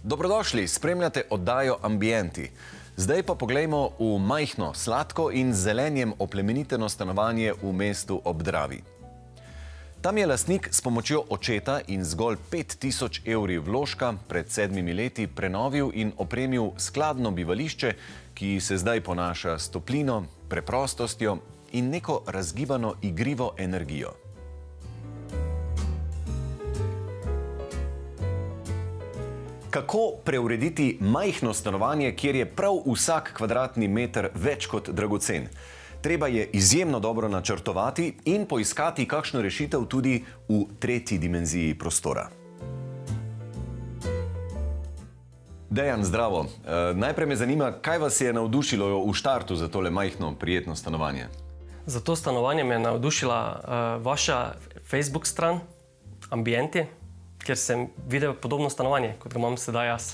Dobrodošli, spremljate oddajo Ambienti. Zdaj pa poglejmo v majhno, sladko in zelenjem oplemeniteno stanovanje v mestu ob Dravi. Tam je lastnik s pomočjo očeta in zgolj 5000 evri vložka pred 7 leti prenovil in opremil skladno bivališče, ki se zdaj ponaša s toplino, preprostostjo in neko razgibano igrivo energijo. Kako preurediti majhno stanovanje, kjer je prav vsak kvadratni meter več kot dragocen? Treba je izjemno dobro načrtovati in poiskati kakšno rešitev tudi v tretji dimenziji prostora. Dejan, zdravo. Najprej me zanima, kaj vas je navdušilo v štartu za tole majhno, prijetno stanovanje? Za to stanovanje me je navdušila vaša Facebook stran, Ambienti, ker sem videl podobno stanovanje, kot ga imam sedaj jaz.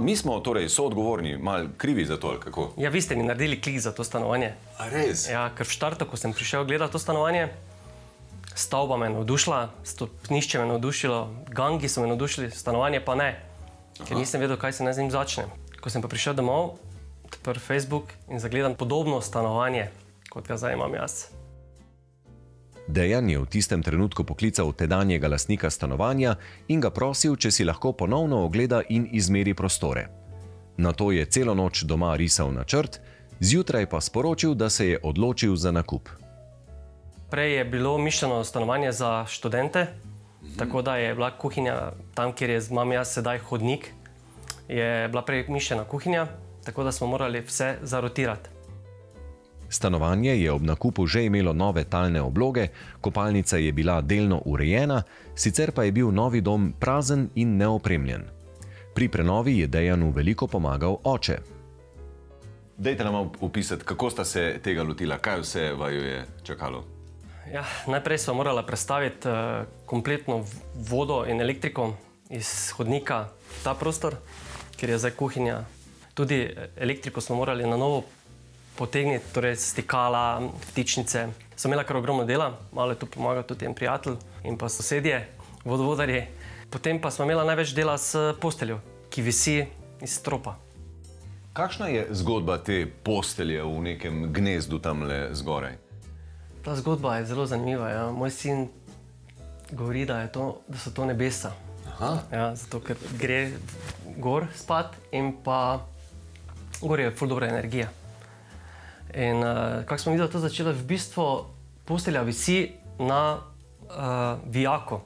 Mi smo soodgovorni, malo krivi za to, ali kako? Ja, vi ste mi naredili klik za to stanovanje. A res? Ja, ker v štartu, ko sem prišel gledati to stanovanje, stavba me je navdušila, stopnišče me je navdušilo, gangi so me navdušili, stanovanje pa ne, ker nisem vedel, kaj se naj z njim začne. Ko sem pa prišel domov, odprl Facebook in zagledam podobno stanovanje, kot ga zdaj imam jaz. Dejan je v tistem trenutku poklical tedanjega lastnika stanovanja in ga prosil, če si lahko ponovno ogleda in izmeri prostore. Nato je celo noč doma risal načrt, zjutraj pa sporočil, da se je odločil za nakup. Prej je bilo mišljeno stanovanje za študente, tako da je bila kuhinja tam, kjer imam jaz sedaj hodnik, je bila prej mišljena kuhinja, tako da smo morali vse zarotirati. Stanovanje je ob nakupu že imelo nove talne obloge, kopalnica je bila delno urejena, sicer pa je bil novi dom prazen in neopremljen. Pri prenovi je Dejanu veliko pomagal oče. Dajte nam opisati, kako sta se tega lotila, kaj vse vaju je čakalo? Ja, najprej smo morali prestaviti kompletno vodo in elektriko iz hodnika v ta prostor, kjer je zdaj kuhinja. Tudi elektriko smo morali na novo potegniti, torej stikala, vtičnice. Sem imela kar ogromno dela, malo je tu pomagal tudi en prijatelj in pa sosedje, vodovodarji. Potem pa smo imela največ dela s posteljo, ki visi iz stropa. Kakšna je zgodba te postelje v nekem gnezdu tamle zgoraj? Ta zgodba je zelo zanimiva. Ja. Moj sin govori, da so to nebesa. Ja, zato, ker gre gor spat in pa gor je ful dobra energija. In kako smo videli to začelo, v bistvu postelja visi na vijaku.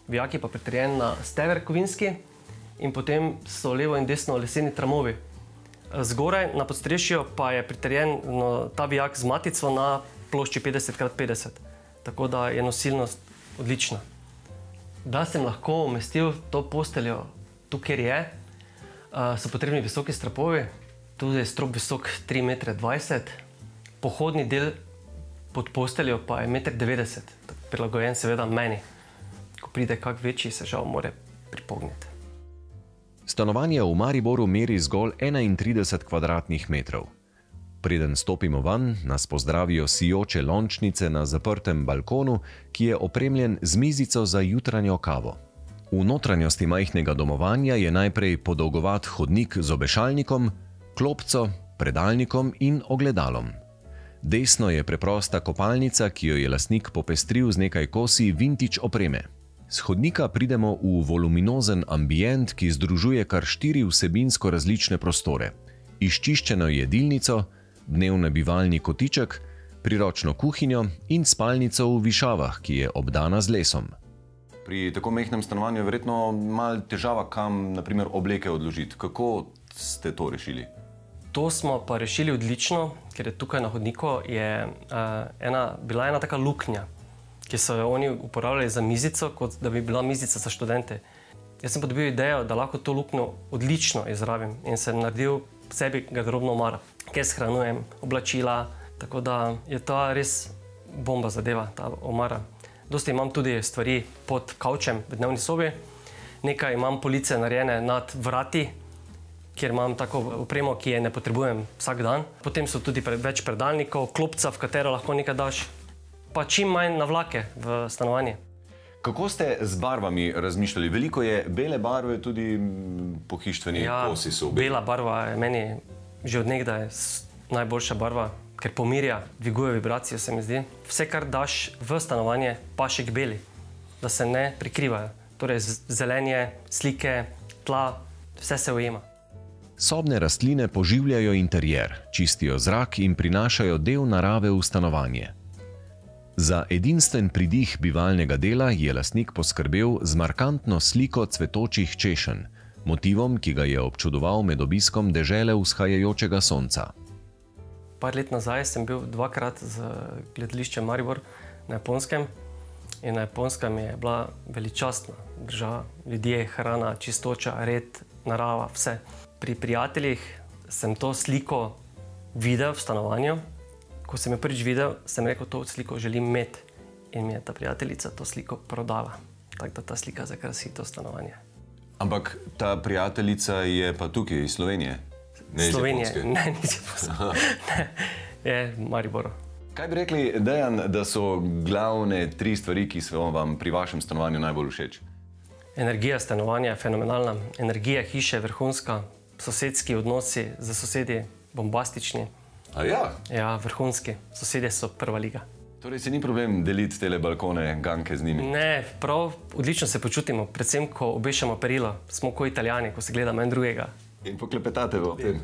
Vijak je pa pritrjen na steber kovinski in potem so levo in desno leseni tramovi. Zgoraj na podstrešju pa je pritrjen ta vijak z matico na plošči 50x50. Tako da je nosilnost odlična. Da sem lahko umestil to posteljo tu, kjer je, so potrebni visoki stropovi. Tu je strop visok 3,20 m, pohodni del pod posteljo pa je 1,90 m, prilagojen seveda meni. Ko pride kak večji, se žal more pripogniti. Stanovanje v Mariboru meri zgolj 31 kvadratnih metrov. Preden stopimo van, nas pozdravijo sijoče lončnice na zaprtem balkonu, ki je opremljen z mizico za jutranjo kavo. V notranjosti majhnega domovanja je najprej podolgovat hodnik z obešalnikom, klopco, predalnikom in ogledalom. Desno je preprosta kopalnica, ki jo je lastnik popestril z nekaj kosi vintage opreme. S hodnika pridemo v voluminozen ambient, ki združuje kar 4 vsebinsko različne prostore. Izčiščeno jedilnico, dnevni bivalni kotiček, priročno kuhinjo in spalnico v višavah, ki je obdana z lesom. Pri tako majhnem stanovanju je verjetno malo težava, kam na primer obleke odložiti. Kako ste to rešili? To smo pa rešili odlično, ker je tukaj na hodniku bila ena taka luknja, ki so jo oni uporabljali za mizico, kot da bi bila mizica za študente. Jaz sem pa dobil idejo, da lahko to luknjo odlično izrabim in sem naredil sebi garderobno omaro, kjer shranjujem oblačila, tako da je to res bomba zadeva, ta omara. Dosti imam tudi stvari pod kavčem v dnevni sobi, nekaj imam police narejene nad vrati, kjer imam tako opremo, ki je ne potrebujem vsak dan. Potem so tudi več predalnikov, klopca, v katero lahko nekaj daš, pa čim manj navlake v stanovanje. Kako ste z barvami razmišljali? Veliko je bele barve, tudi pohištveni kosi so. Bela barva je meni že od nekdaj najboljša barva, ker pomirja, dviguje vibracijo, se mi zdi. Vse, kar daš v stanovanje, paše k beli, da se ne prikrivajo. Torej zelenje, slike, tla, vse se ujema. Sobne rastline poživljajo interjer, čistijo zrak in prinašajo del narave v stanovanje. Za edinstven pridih bivalnega dela je lastnik poskrbel z markantno sliko cvetočih češenj, motivom, ki ga je občudoval med obiskom dežele vzhajajočega sonca. Par let nazaj sem bil dvakrat z gledališčem Maribor na Japonskem in na Japonskem je bila veličastna država, ljudje, hrana, čistoča, red, narava, vse. Pri prijateljih sem to sliko videl v stanovanju. Ko sem jo prvič videl, sem rekel, to sliko želim imeti. In mi je ta prijateljica to sliko prodala. Tako da ta slika zakrasi to stanovanje. Ampak ta prijateljica je pa tukaj iz Slovenije? Ne iz Japonske? Ne, ni iz Japonske. Ne, je v Mariboru. Kaj bi rekli, Dejan, da so glavne 3 stvari, ki so vam pri vašem stanovanju najbolj všeč? Energija stanovanja je fenomenalna. Energija hiše je vrhunska. Sosedski odnosi za sosedje bombastični. A ja? Ja, vrhunski. Sosedje so prva liga. Torej se ni problem deliti tele balkone, ganke z njimi? Ne, prav odlično se počutimo. Predvsem, ko obešamo perilo. Smo kot Italijani, ko se gledamo en drugega. In poklepetate v tem.